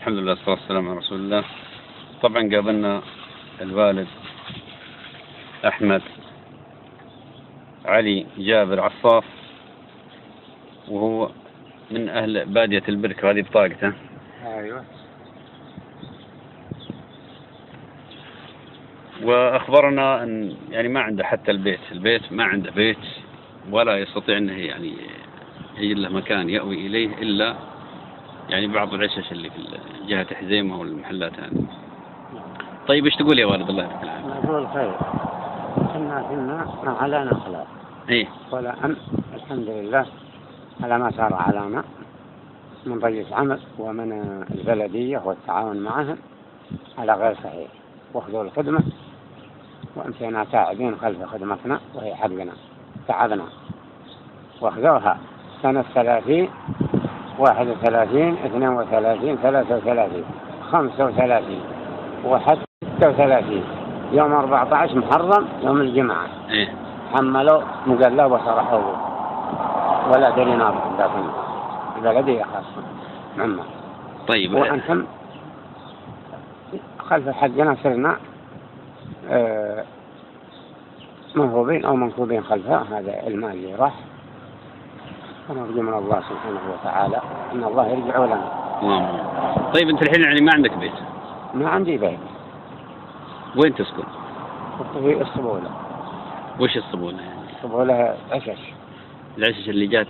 الحمد لله والصلاة والسلام على رسول الله. طبعا قابلنا الوالد أحمد علي جابر عصاف، وهو من أهل بادية البركة، هذه بطاقته. أيوة. وأخبرنا أن يعني ما عنده حتى البيت ما عنده بيت، ولا يستطيع أنه يعني يجد له مكان يأوي إليه إلا يعني بعض العشش اللي في جهة حزيمة والمحلات هذه. طيب ايش تقول يا والد الله يعطيك العافية؟ نقول خير. كنا ما علينا خلاص. ايه. ولا الحمد لله على ما صار علينا من رئيس عمل ومن البلدية والتعاون معهم على غير صحيح، واخذوا الخدمة وامشينا تاعبين خلف خدمتنا وهي حقنا، تعبنا واخذوها سنة 30 31 32 33 35 و36 يوم 14 محرم يوم الجمعة. ايه. حملوا مقلب وصرحوا ولا درينا لكن البلدية خاصة عمّا. طيب. وأنتم خلف حقنا صرنا منهوبين أو منكوبين خلفها. هذا المال اللي راح، ونرجو من الله سبحانه وتعالى إن الله يرجع لنا. طيب أنت الحين يعني ما عندك بيت؟ ما عندي بيت. وين تسكن؟ في الصبولة. وش الصبولة يعني؟ الصبولة عشش. العشش اللي جات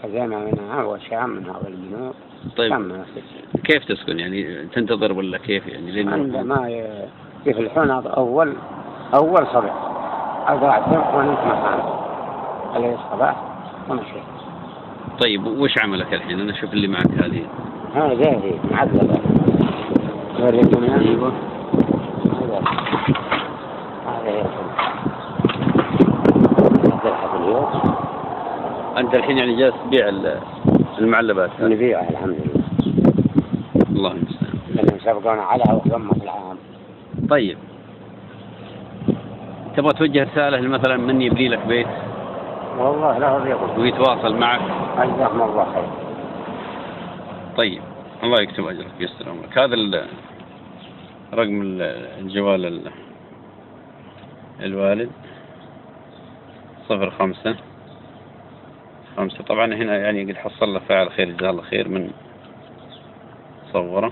خزيمة منها والشام منها والجنوب. طيب كيف تسكن يعني؟ تنتظر ولا كيف يعني؟ لأن عندما يفلحون أول صبح أقعدهم ونمت مكانه عليه الصباح ونشيط. طيب وش عملك الحين؟ أنا أشوف اللي معك هذه. هذه معذبة. وريكم يا أيوة. هذا اليوم. أنت الحين يعني جالس تبيع المعلبات؟ نبيعها الحمد لله. الله المستعان. لأنهم سبقونا عليها وضمة في العام. طيب تبغى توجه رسالة مثلا من يبني لك بيت؟ والله لا يقول ويتواصل معك. جزاكم الله خير. طيب الله يكتب أجرك ويستر أمرك. هذا رقم الجوال الوالد 05 طبعا هنا يعني قد حصل له فاعل خير جزاه الله خير من صوره